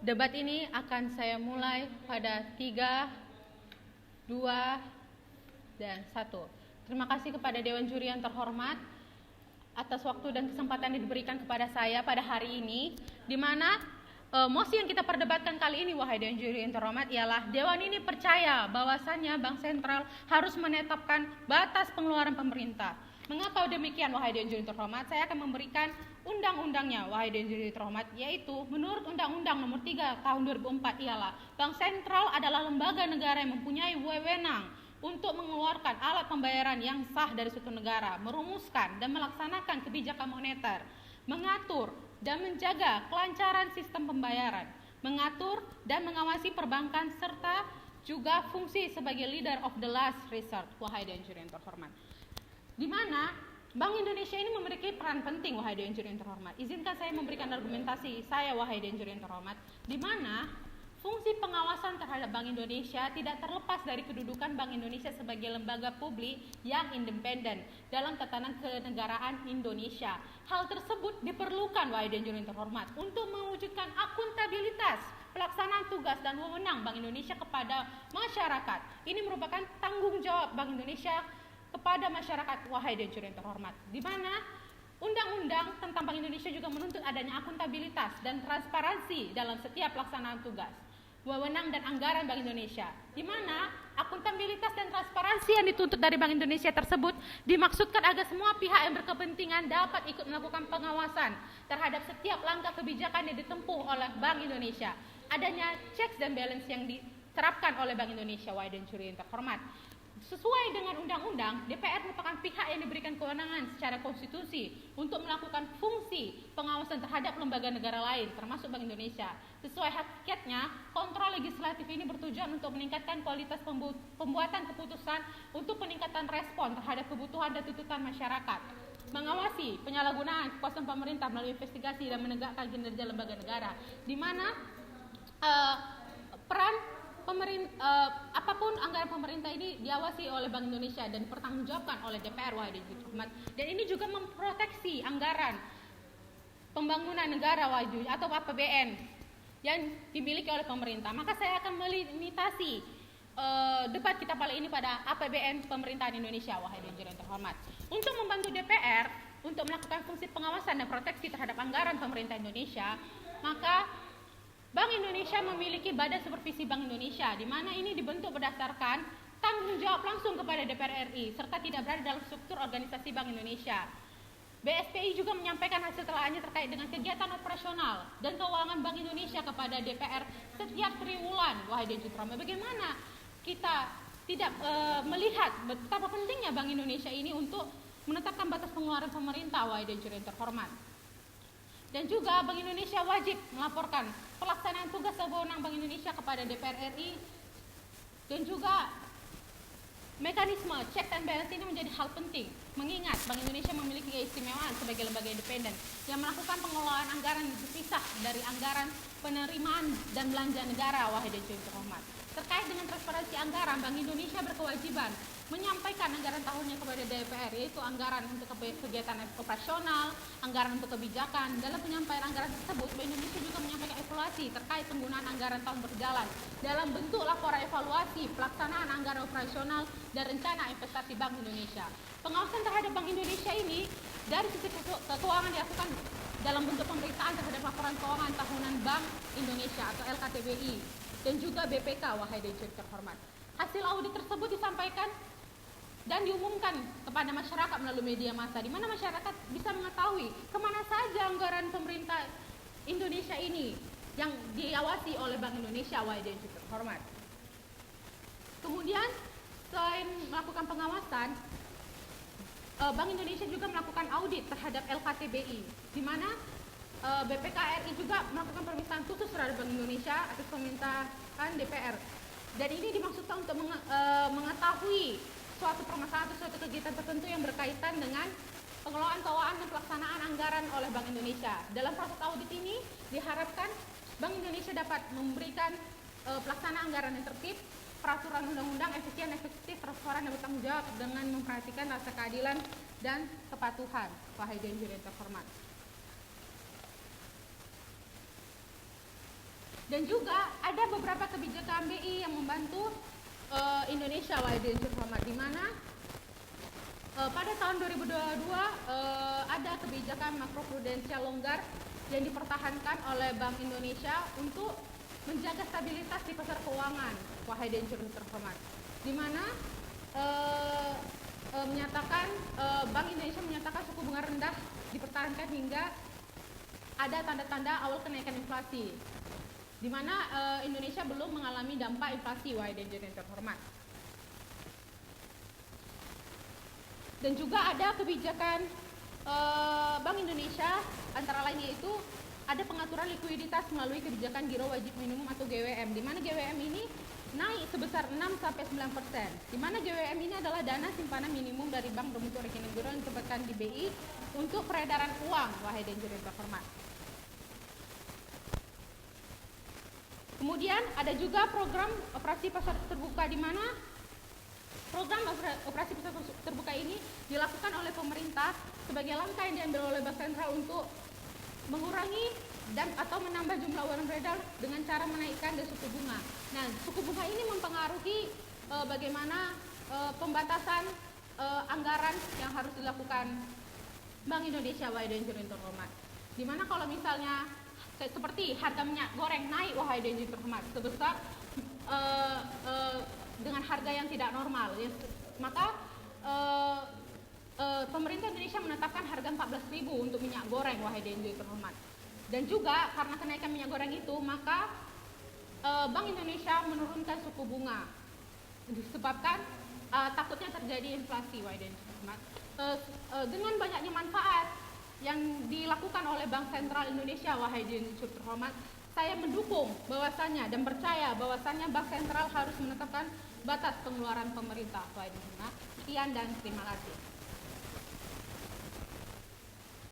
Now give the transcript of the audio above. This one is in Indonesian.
Debat ini akan saya mulai pada 3, 2, dan 1. Terima kasih kepada Dewan Juri yang terhormat atas waktu dan kesempatan yang diberikan kepada saya pada hari ini, di mana mosi yang kita perdebatkan kali ini, wahai Dewan Juri yang terhormat, ialah Dewan ini percaya bahwasannya Bank Sentral harus menetapkan batas pengeluaran pemerintah. Mengapa demikian, wahai Dewan Juri yang terhormat? Saya akan memberikan undang-undangnya, wahai Dewan Juri yang terhormat, yaitu menurut Undang-Undang Nomor 3 Tahun 2004 ialah Bank Sentral adalah lembaga negara yang mempunyai wewenang untuk mengeluarkan alat pembayaran yang sah dari suatu negara, merumuskan dan melaksanakan kebijakan moneter, mengatur dan menjaga kelancaran sistem pembayaran, mengatur dan mengawasi perbankan, serta juga fungsi sebagai leader of the last resort, wahai Dewan Juri yang terhormat. Di mana Bank Indonesia ini memiliki peran penting, wahai Dewan Juri yang terhormat. Izinkan saya memberikan argumentasi saya, wahai Dewan Juri yang terhormat, di mana fungsi pengawasan terhadap Bank Indonesia tidak terlepas dari kedudukan Bank Indonesia sebagai lembaga publik yang independen dalam tatanan kenegaraan Indonesia. Hal tersebut diperlukan, wahai Dewan Juri yang terhormat, untuk mewujudkan akuntabilitas pelaksanaan tugas dan wewenang Bank Indonesia kepada masyarakat. Ini merupakan tanggung jawab Bank Indonesia kepada masyarakat, wahai Dewan Juri yang terhormat, di mana Undang-undang tentang Bank Indonesia juga menuntut adanya akuntabilitas dan transparansi dalam setiap pelaksanaan tugas, wewenang dan anggaran Bank Indonesia, di mana akuntabilitas dan transparansi yang dituntut dari Bank Indonesia tersebut dimaksudkan agar semua pihak yang berkepentingan dapat ikut melakukan pengawasan terhadap setiap langkah kebijakan yang ditempuh oleh Bank Indonesia. Adanya checks dan balance yang diterapkan oleh Bank Indonesia, wahai Dewan Juri yang terhormat. Sesuai dengan undang-undang, DPR merupakan pihak yang diberikan kewenangan secara konstitusi untuk melakukan fungsi pengawasan terhadap lembaga negara lain, termasuk Bank Indonesia. Sesuai hakikatnya, kontrol legislatif ini bertujuan untuk meningkatkan kualitas pembuatan keputusan untuk peningkatan respon terhadap kebutuhan dan tuntutan masyarakat, mengawasi penyalahgunaan kekuasaan pemerintah melalui investigasi dan menegakkan kinerja lembaga negara, di mana peran apapun anggaran pemerintah ini diawasi oleh Bank Indonesia dan dipertanggungjawabkan oleh DPR, wahai Dewan Juri terhormat. Dan ini juga memproteksi anggaran pembangunan negara, wahai Dewan, atau APBN yang dimiliki oleh pemerintah. Maka saya akan melimitasi debat kita kali ini pada APBN pemerintahan Indonesia, wahai Dewan Juri terhormat. Untuk membantu DPR untuk melakukan fungsi pengawasan dan proteksi terhadap anggaran pemerintah Indonesia, maka Bank Indonesia memiliki Badan Supervisi Bank Indonesia, di mana ini dibentuk berdasarkan tanggung jawab langsung kepada DPR RI, serta tidak berada dalam struktur organisasi Bank Indonesia. BSPI juga menyampaikan hasil telaahnya terkait dengan kegiatan operasional dan keuangan Bank Indonesia kepada DPR setiap triwulan, wahai Dewan Juri terhormat. Bagaimana kita tidak melihat betapa pentingnya Bank Indonesia ini untuk menetapkan batas pengeluaran pemerintah, wahai Dewan Juri terhormat. Dan juga Bank Indonesia wajib melaporkan pelaksanaan tugas dan wewenang Bank Indonesia kepada DPR RI, dan juga mekanisme check and balance ini menjadi hal penting, mengingat Bank Indonesia memiliki keistimewaan sebagai lembaga independen yang melakukan pengelolaan anggaran terpisah dari anggaran penerimaan dan belanja negara, wahai Dewan Juri terhormat. Terkait dengan transparansi anggaran, Bank Indonesia berkewajiban menyampaikan anggaran tahunnya kepada DPR, yaitu anggaran untuk kegiatan operasional, anggaran untuk kebijakan. Dalam penyampaian anggaran tersebut, Bank Indonesia juga menyampaikan evaluasi terkait penggunaan anggaran tahun berjalan dalam bentuk laporan evaluasi pelaksanaan anggaran operasional dan rencana investasi Bank Indonesia. Pengawasan terhadap Bank Indonesia ini dari sisi keuangan dilakukan dalam bentuk pemeriksaan terhadap laporan keuangan tahunan Bank Indonesia atau LKTBI dan juga BPK, wahai Dewan Juri terhormat. Hasil audit tersebut disampaikan dan diumumkan kepada masyarakat melalui media massa, di mana masyarakat bisa mengetahui kemana saja anggaran pemerintah Indonesia ini yang diawasi oleh Bank Indonesia, wahai Dewan Juri terhormat. Kemudian selain melakukan pengawasan, Bank Indonesia juga melakukan audit terhadap LKTBI, di mana BPK RI juga melakukan pemeriksaan khusus terhadap Bank Indonesia atas permintaan DPR. Dan ini dimaksudkan untuk mengetahui suatu permasalahan atau suatu kegiatan tertentu yang berkaitan dengan pengelolaan keuangan dan pelaksanaan anggaran oleh Bank Indonesia. Dalam proses audit ini diharapkan Bank Indonesia dapat memberikan pelaksanaan anggaran yang tertib, peraturan undang-undang efisien, efektif, transparan, dan bertanggung jawab dengan memperhatikan rasa keadilan dan kepatuhan, wahai Dewan Juri terhormat. Dan juga ada beberapa kebijakan BI yang membantu Indonesia, wahai dan hormat, di mana pada tahun 2022 ada kebijakan makroprudensial longgar yang dipertahankan oleh Bank Indonesia untuk menjaga stabilitas di pasar keuangan, wahai dan terhormat, di mana Bank Indonesia menyatakan suku bunga rendah dipertahankan hingga ada tanda-tanda awal kenaikan inflasi, di mana Indonesia belum mengalami dampak inflasi, wahai dan terhormat. Dan juga ada kebijakan Bank Indonesia antara lain yaitu ada pengaturan likuiditas melalui kebijakan giro wajib minimum atau GWM, di mana GWM ini naik sebesar 6-9%, di mana GWM ini adalah dana simpanan minimum dari bank berbentuk rekening giro yang ditempatkan di BI untuk peredaran uang, wahai dan terhormat. Kemudian ada juga program operasi pasar terbuka, di mana program operasi pasar terbuka ini dilakukan oleh pemerintah sebagai langkah yang diambil oleh Bank Sentral untuk mengurangi dan atau menambah jumlah uang beredar dengan cara menaikkan suku bunga. Nah, suku bunga ini mempengaruhi bagaimana pembatasan anggaran yang harus dilakukan Bank Indonesia, wahai dan terhormat. Dimana kalau misalnya seperti harga minyak goreng naik, wahai dan terhormat, sebesar dengan harga yang tidak normal, ya, maka pemerintah Indonesia menetapkan harga 14.000 untuk minyak goreng, wahai dan terhormat. Dan juga karena kenaikan minyak goreng itu, maka Bank Indonesia menurunkan suku bunga disebabkan takutnya terjadi inflasi, wahai dan terhormat. Dengan banyaknya manfaat yang dilakukan oleh Bank Sentral Indonesia, wahai dan terhormat, saya mendukung bahwasannya dan percaya bahwasannya Bank Sentral harus menetapkan batas pengeluaran pemerintah, wahai dan terhormat. Sekian dan terima kasih.